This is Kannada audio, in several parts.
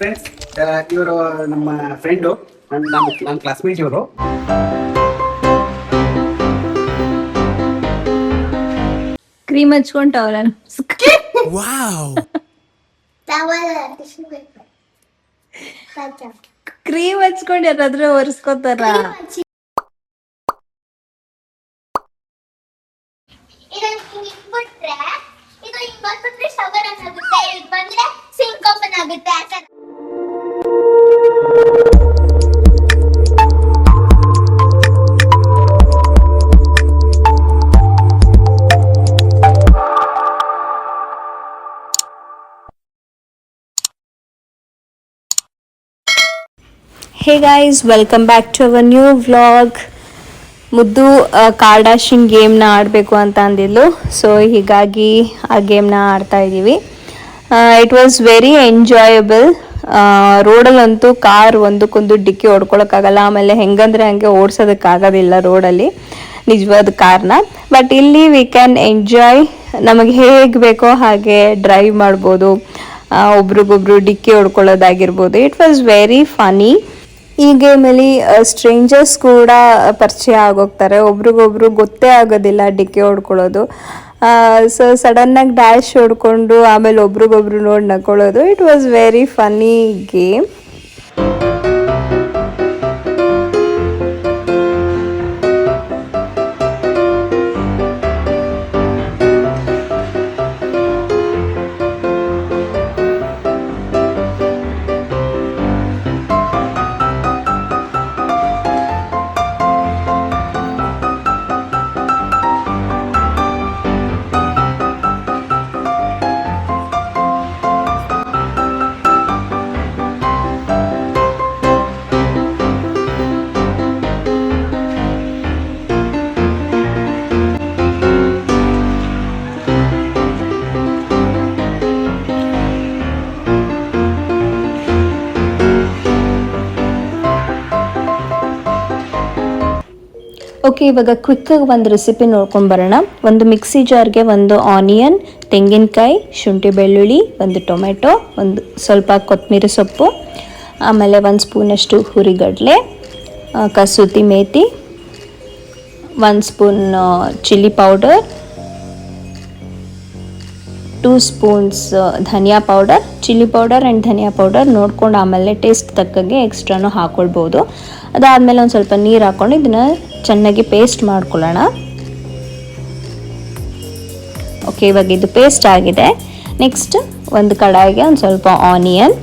ಫ್ರೆಂಡ್ಸ್, ಇವರು ನಮ್ಮ ಫ್ರೆಂಡು, ನನ್ನ ಕ್ಲಾಸ್ಮೇಟ್ ಇವರು. ಕ್ರೀಮ್ ಹಚ್ಕೊಂಡವ್ರ ಕ್ರೀಮ್ ಹಚ್ಕೊಂಡು ಯಾರಾದ್ರೂ ಒರೆಸ್ಕೋತಾರ. Hey guys, welcome back to our new vlog. ಮುದ್ದು ಕಾರ್ಡಾಶಿನ್ ಗೇಮ್ನ ಆಡಬೇಕು ಅಂತ ಅಂದಿದ್ಲು, ಸೊ ಹೀಗಾಗಿ ಆ ಗೇಮ್ನ ಆಡ್ತಾ ಇದ್ದೀವಿ. It was very enjoyable. ರೋಡಲ್ಲಂತೂ ಕಾರ್ ಒಂದಕ್ಕೊಂದು ಡಿಕ್ಕಿ ಹೊಡ್ಕೊಳಕ್ಕಾಗಲ್ಲ, ಆಮೇಲೆ ಹೆಂಗಂದ್ರೆ ಹಂಗೆ ಓಡಿಸೋದಕ್ಕಾಗೋದಿಲ್ಲ ರೋಡಲ್ಲಿ ನಿಜವಾದ ಕಾರ್ನ. ಬಟ್ ಇಲ್ಲಿ ವಿ ಕ್ಯಾನ್ ಎಂಜಾಯ್, ನಮಗೆ ಹೇಗೆ ಬೇಕೋ ಹಾಗೆ ಡ್ರೈವ್ ಮಾಡ್ಬೋದು, ಒಬ್ರಿಗೊಬ್ರು ಡಿಕ್ಕಿ ಹೊಡ್ಕೊಳ್ಳೋದಾಗಿರ್ಬೋದು. It was very funny. ಈ ಗೇಮಲ್ಲಿ ಸ್ಟ್ರೇಂಜರ್ಸ್ ಕೂಡ ಪರಿಚಯ ಆಗೋಗ್ತಾರೆ, ಒಬ್ರಿಗೊಬ್ರು ಗೊತ್ತೇ ಆಗೋದಿಲ್ಲ ಡಿಕ್ಕಿ ಹೊಡ್ಕೊಳ್ಳೋದು. ಸೊ ಸಡನ್ನಾಗಿ ಡ್ಯಾಶ್ ಹೊಡ್ಕೊಂಡು ಆಮೇಲೆ ಒಬ್ರಿಗೊಬ್ರು ನೋಡಿ ನಕ್ಕೊಳ್ಳೋದು. It was very funny game. Okay, ಇವಾಗ ಕ್ವಿಕ್ಕಾಗಿ ಒಂದು ರೆಸಿಪಿ ನೋಡ್ಕೊಂಡು ಬರೋಣ. ಒಂದು ಮಿಕ್ಸಿ ಜಾರ್ಗೆ ಒಂದು ಆನಿಯನ್, ತೆಂಗಿನಕಾಯಿ, ಶುಂಠಿ ಬೆಳ್ಳುಳ್ಳಿ, ಒಂದು ಟೊಮೆಟೊ, ಒಂದು ಸ್ವಲ್ಪ ಕೊತ್ತಂಬರಿ ಸೊಪ್ಪು, ಆಮೇಲೆ 1 ಸ್ಪೂನಷ್ಟು ಹುರಿಗಡಲೆ, ಕಸೂತಿ methi, 1 spoon chilli powder, 2 spoons dhaniya powder. Chilli powder and dhaniya powder ನೋಡ್ಕೊಂಡು ಆಮೇಲೆ ಟೇಸ್ಟ್ ತಕ್ಕಂಗೆ ಎಕ್ಸ್ಟ್ರಾನು ಹಾಕ್ಕೊಳ್ಬೋದು. ಅದಾದಮೇಲೆ ಒಂದು ಸ್ವಲ್ಪ ನೀರು ಹಾಕ್ಕೊಂಡು ಇದನ್ನು ಚೆನ್ನಾಗಿ ಪೇಸ್ಟ್ ಮಾಡ್ಕೊಳ್ಳೋಣ. ಓಕೆ, ಇವಾಗ ಇದು ಪೇಸ್ಟ್ ಆಗಿದೆ. ನೆಕ್ಸ್ಟ್ ಒಂದು ಕಡಾಯಿಗೆ ಒಂದು ಸ್ವಲ್ಪ ಆನಿಯನ್,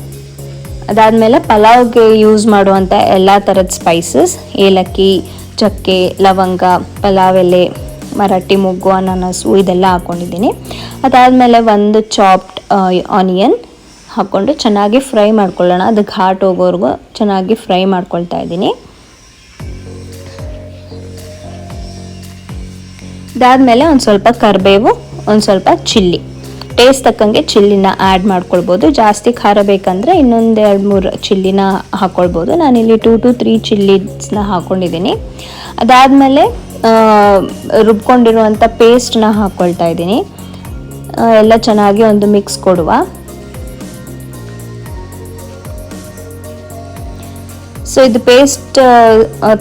ಅದಾದಮೇಲೆ ಪಲಾವ್ಗೆ ಯೂಸ್ ಮಾಡುವಂಥ ಎಲ್ಲ ಥರದ ಸ್ಪೈಸಸ್, ಏಲಕ್ಕಿ, ಚಕ್ಕೆ, ಲವಂಗ, ಪಲಾವ್ ಎಲೆ, ಮರಾಠಿ ಮೊಗ್ಗು, ಅನಾನಸು ಇದೆಲ್ಲ ಹಾಕ್ಕೊಂಡಿದ್ದೀನಿ. ಅದಾದಮೇಲೆ ಒಂದು ಚಾಪ್ಡ್ ಆನಿಯನ್ ಹಾಕ್ಕೊಂಡು ಚೆನ್ನಾಗಿ ಫ್ರೈ ಮಾಡ್ಕೊಳ್ಳೋಣ. ಅದು ಘಾಟ್ ಹೋಗೋವರೆಗೂ ಚೆನ್ನಾಗಿ ಫ್ರೈ ಮಾಡ್ಕೊಳ್ತಾ ಇದ್ದೀನಿ. ಇದಾದಮೇಲೆ ಒಂದು ಸ್ವಲ್ಪ ಕರಿಬೇವು, ಒಂದು ಸ್ವಲ್ಪ ಚಿಲ್ಲಿ, ಟೇಸ್ಟ್ ತಕ್ಕಂಗೆ ಚಿಲ್ಲಿನ ಆ್ಯಡ್ ಮಾಡ್ಕೊಳ್ಬೋದು. ಜಾಸ್ತಿ ಖಾರ ಬೇಕಂದರೆ ಇನ್ನೊಂದು 2-3 ಚಿಲ್ಲಿನ ಹಾಕ್ಕೊಳ್ಬೋದು. ನಾನಿಲ್ಲಿ 2 to 3 ಚಿಲ್ಲಿಸ್ನ ಹಾಕ್ಕೊಂಡಿದ್ದೀನಿ. ಅದಾದಮೇಲೆ ರುಬ್ಕೊಂಡಿರುವಂಥ ಪೇಸ್ಟ್ನ ಹಾಕ್ಕೊಳ್ತಾ ಇದ್ದೀನಿ. ಎಲ್ಲ ಚೆನ್ನಾಗಿ ಒಂದು ಮಿಕ್ಸ್ ಕೊಡುವ. ಸೊ ಇದು ಪೇಸ್ಟ್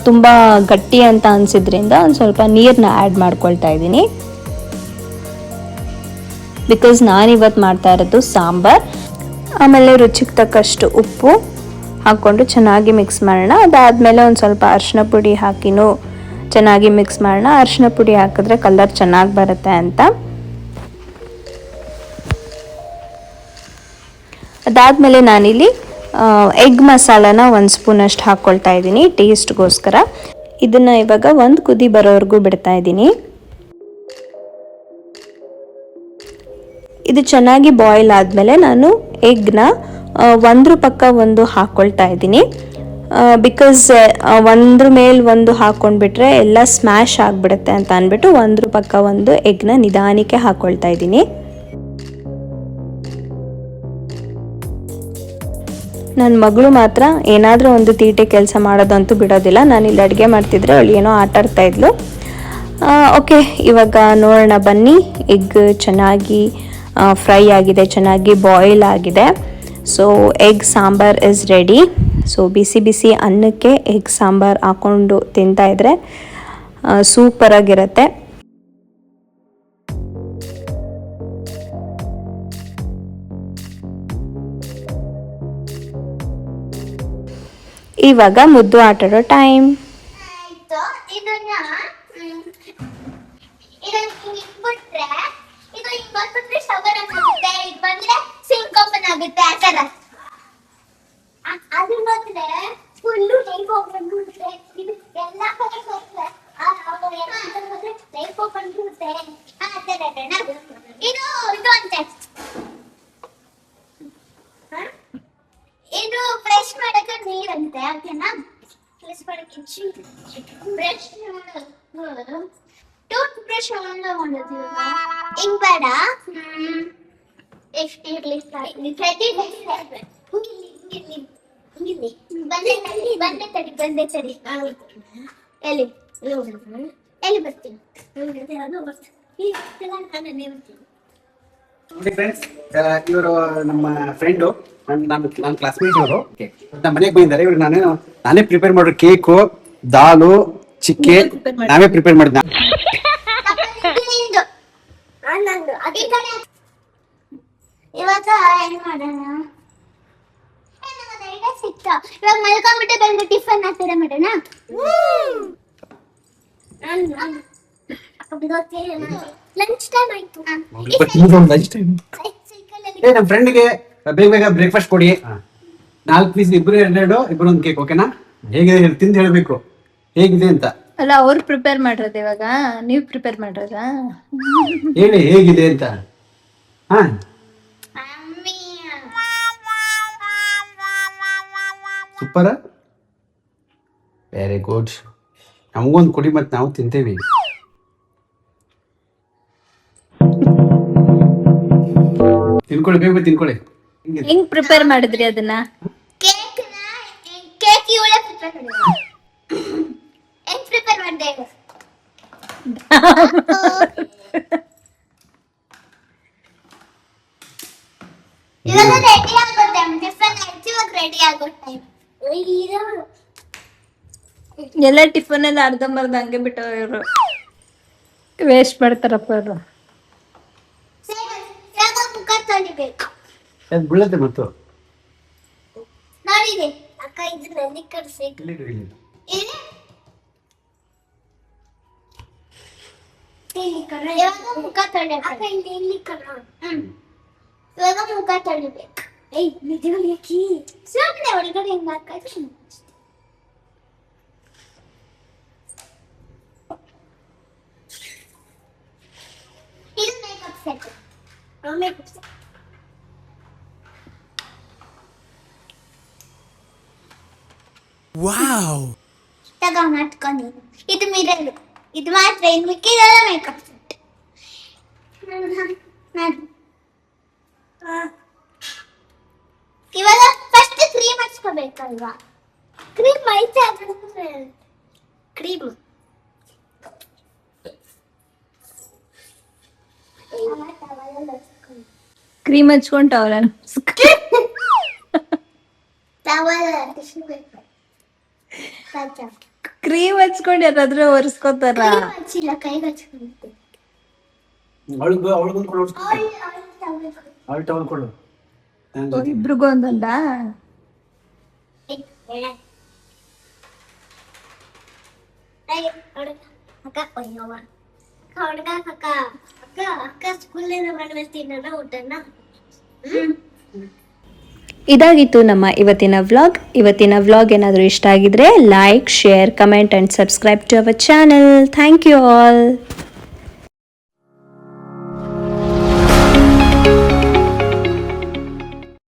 ತುಂಬ ಗಟ್ಟಿ ಅಂತ ಅನಿಸಿದ್ರಿಂದ ಒಂದು ಸ್ವಲ್ಪ ನೀರನ್ನ ಆ್ಯಡ್ ಮಾಡ್ಕೊಳ್ತಾ ಇದ್ದೀನಿ. ಬಿಕಾಸ್ ನಾನಿವತ್ತು ಮಾಡ್ತಾ ಇರೋದು ಸಾಂಬಾರ್. ಆಮೇಲೆ ರುಚಿಗೆ ತಕ್ಕಷ್ಟು ಉಪ್ಪು ಹಾಕ್ಕೊಂಡು ಚೆನ್ನಾಗಿ ಮಿಕ್ಸ್ ಮಾಡೋಣ. ಅದಾದಮೇಲೆ ಒಂದು ಸ್ವಲ್ಪ ಅರಿಶಿನ ಪುಡಿ ಹಾಕಿನೂ ಚೆನ್ನಾಗಿ ಮಿಕ್ಸ್ ಮಾಡೋಣ. ಅರಿಶಿನ ಪುಡಿ ಹಾಕಿದ್ರೆ ಕಲರ್ ಚೆನ್ನಾಗಿ ಬರುತ್ತೆ ಅಂತ. ಅದಾದಮೇಲೆ ನಾನಿಲ್ಲಿ ಎಗ್ ಮಸಾಲಾನ 1 ಸ್ಪೂನಷ್ಟು ಹಾಕ್ಕೊಳ್ತಾ ಇದ್ದೀನಿ ಟೇಸ್ಟ್ಗೋಸ್ಕರ. ಇದನ್ನು ಇವಾಗ ಒಂದು ಕುದಿ ಬರೋವರೆಗೂ ಬಿಡ್ತಾ ಇದ್ದೀನಿ. ಇದು ಚೆನ್ನಾಗಿ ಬಾಯ್ಲ್ ಆದಮೇಲೆ ನಾನು ಎಗ್ನ ಒಂದ್ರ ಪಕ್ಕ ಒಂದು ಹಾಕ್ಕೊಳ್ತಾ ಇದ್ದೀನಿ. ಬಿಕಾಸ್ ಒಂದ್ರ ಮೇಲೆ ಒಂದು ಹಾಕ್ಕೊಂಡ್ಬಿಟ್ರೆ ಎಲ್ಲ ಸ್ಮ್ಯಾಶ್ ಆಗಿಬಿಡುತ್ತೆ ಅಂತ ಅಂದ್ಬಿಟ್ಟು ಒಂದ್ರ ಪಕ್ಕ ಒಂದು ಎಗ್ನ ನಿಧಾನಕ್ಕೆ ಹಾಕ್ಕೊಳ್ತಾ ಇದ್ದೀನಿ. ನನ್ನ ಮಗಳು ಮಾತ್ರ ಏನಾದರೂ ಒಂದು ತೀಟೆ ಕೆಲಸ ಮಾಡೋದಂತೂ ಬಿಡೋದಿಲ್ಲ. ನಾನಿಲ್ಲಿ ಅಡುಗೆ ಮಾಡ್ತಿದ್ರೆ ಅವಳು ಏನೋ ಆಟ ಆಡ್ತಾ ಇದ್ಲು. ಓಕೆ, ಇವಾಗ ನೋಡೋಣ ಬನ್ನಿ. ಎಗ್ ಚೆನ್ನಾಗಿ ಫ್ರೈ ಆಗಿದೆ, ಚೆನ್ನಾಗಿ ಬಾಯ್ಲ್ ಆಗಿದೆ. So egg sambar is ready. So ಬಿಸಿ ಬಿಸಿ ಅನ್ನಕ್ಕೆ ಎಗ್ ಸಾಂಬಾರ್ ಹಾಕ್ಕೊಂಡು ತಿಂತಾಯಿದ್ರೆ ಸೂಪರಾಗಿರುತ್ತೆ. ಇವಾಗ ಮುದ್ದು ಆಟಾಡೋ ಟೈಮ್. ಇದನ್ನ ಇಟ್ಬಿಟ್ರೆ ಇದು ಹಿಂಗ್ ಬಂದ್ಬಿಟ್ರೆ ಶವರ್ ಆಗುತ್ತೆ, ಇದು ಬಂದ್ರೆ ಸಿಂಕ್ ಓಪನ್ ಆಗುತ್ತೆ ಆ ತರ. ಅದು ಬಂದ್ರೆ ಫುಲ್ಲು ಟೈಪ್ ಓಪನ್ ಬಿಡುತ್ತೆ, ಇದು ಎಲ್ಲ ಕಡೆ ಹೋಗುತ್ತೆ ಟೈಪ್ ಓಪನ್ ಬಿಡುತ್ತೆ ಆ ತರ. ಇದು ಅಂತೆ ಇದು ಫ್ರೆಶ್ ಮಾಡಕ್ಕೆ ನೀರಂತೆ, ಓಕೆನಾ? ಫ್ರೆಶ್ ಮಾಡಕ್ಕೆ ಬ್ರಷ್ ಟೂತ್ ಬ್ರಷ್ ಮಾಡೋದು ಹಿಂಗ್ ಬೇಡ. ಎಷ್ಟು ಇರ್ಲಿ ಬಂದೆ ತಡಿ ಎಲ್ಲಿ ಬರ್ತೀನಿ ನೋಡಿ ಫ್ರೆಂಡ್ಸ್, ಇವರು ನಮ್ಮ ಫ್ರೆಂಡು, ನನ್ನ ಕ್ಲಾಸ್ಮೇಟ್ ಇವರು. ನಮ್ಮ ಮನೆಗೆ ಬಂದಿದ್ದಾರೆ. ಇವ್ರಿಗೆ ನಾನೇ ಪ್ರಿಪೇರ್ ಮಾಡಿರೋ ಕೇಕು, ದಾಲು, ಚಿಕನ್ ನಾವೇ ಪ್ರಿಪೇರ್ ಮಾಡಿದ್ನ. ಇವತ್ತು ಏನ್ ಮಾಡೋಣ ಸಿಕ್ತ. ಇವಾಗ ಮಲ್ಕೊಂಡ್ಬಿಟ್ಟೆ ಬಂದು ಟಿಫನ್ ಹಾಕ್ತಾರೆ ಮಾಡೋಣ. ಲಂಚ್ ಟೈಮ್ ಆಯ್ತು. ನಮ್ಮ ಫ್ರೆಂಡ್ಗೆ ಬೇಗ ಬ್ರೇಕ್ಫಾಸ್ಟ್ ಕೊಡಿ. 4 ಪೀಸ್, ಇಬ್ರು 2, ಇಬ್ರು ಒಂದು ಕೇಕ್, ಓಕೆನಾ? ಹೇಗಿದೆ ತಿಂದು ಹೇಳ್ಬೇಕು ಹೇಗಿದೆ ಅಂತ. ಅಲ್ಲ, ಅವ್ರು ಪ್ರಿಪೇರ್ ಮಾಡಿರೋದು, ಇವಾಗ ನೀವು ಪ್ರಿಪೇರ್ ಮಾಡಿರೋದಾ? ಹೇಳಿ ಹೇಗಿದೆ ಅಂತ. ಹಾ, ಸೂಪರ್, ವೆರಿ ಗುಡ್. ನಮಗೊಂದು ಕೊಡಿ, ಮತ್ತೆ ನಾವು ತಿಂತೇವಿ. ತಿನ್ಕೊಳ್ಳಿ, ಬೇಗ ತಿನ್ಕೊಳ್ಳಿ. ಹೆಂಗ್ ಪ್ರಿಪೇರ್ ಮಾಡಿದ್ರಿ ಅದನ್ನ? ಕೇಕ್ ಇವಳೆ ಪ್ರಿಪೇರ್ ಮಾಡಿದ್ರು. ಹೆಂಗ್ ಪ್ರಿಪೇರ್ ಮಾಡಿದೆ? ಇವಾಗ ರೆಡಿ ಆಗುತ್ತೆ, ಟಿಫನ್ ಆಯ್ತು, ಇವಾಗ ರೆಡಿ ಆಗುತ್ತೆ. ಎಲ್ಲ ಟಿಫನ್ ಎಲ್ಲ ಅರ್ಧಂಬರ್ಧ ಹಂಗೆ ಬಿಟ್ಟು ಇವರು ವೇಸ್ಟ್ ಮಾಡ್ತಾರಪ್ಪ ಅವರು. ಮುಖ ತೊಳಿಬೇಕು. ಅದು ಬೀಳುತ್ತೆ ಮತ್ತು. ನೋಡಿದೆ ಅಕ್ಕ, ಇದು ನಲ್ಲಿ ಕರ್ಸಿ ಇವಾಗ ಮುಖ ತೊಳಿಬೇಕು. ಇವಾಗ ಮುಖ ತೊಳಿಬೇಕು. ಸುಮ್ಮನೆ ಒಳಗಡೆ ಹಿಂಗ ಹಾಕಿ ಇದು makeup set. Makeup set wow, ತಗೋ ಮಾಡ್ಕೊಂಡಿದ್ದೀನಿ. ಇದು ಮಿರರ್, ಇದು ಮಾತ್ರ, ಇನ್ನು ಮಿಕ್ಕಿದೆಲ್ಲ ಮೇಕಪ್ ಸೆಟ್. ಇವಾಗ ಫಸ್ಟ್ ಕ್ರೀಮ್ ಹಚ್ಕೋಬೇಕಲ್ವಾ? ಕ್ರೀಮ್ ಐತೆ, ಕ್ರೀಮ್ ಕ್ರೀಮ್ ಹಚ್ಕೊಂಡು ಟವಲ್ ಕ್ರೀಮ್ ಹಚ್ಕೊಂಡು ಯಾರಾದ್ರೂ ಒರೆಸ್ಕೋತಾರ? ಹಚ್ಚಿಲ್ಲ, ಕೈಗೆ ಹಚ್ಕೊಂಡಿದ್ದೆ. ಇಬ್ರಿಗೂ ಒಂದೊಂದ? ಅಕ್ಕ ಸ್ಕೂಲಿಂದ ಮಾಡ್ಬರ್ತೀನಲ್ಲ ಊಟನ. ಇದಾಗಿತ್ತು ನಮ್ಮ ಇವತ್ತಿನ ವ್ಲಾಗ್. ಏನಾದರೂ ಇಷ್ಟ ಆಗಿದ್ರೆ like, share, comment and subscribe to our channel. Thank you all.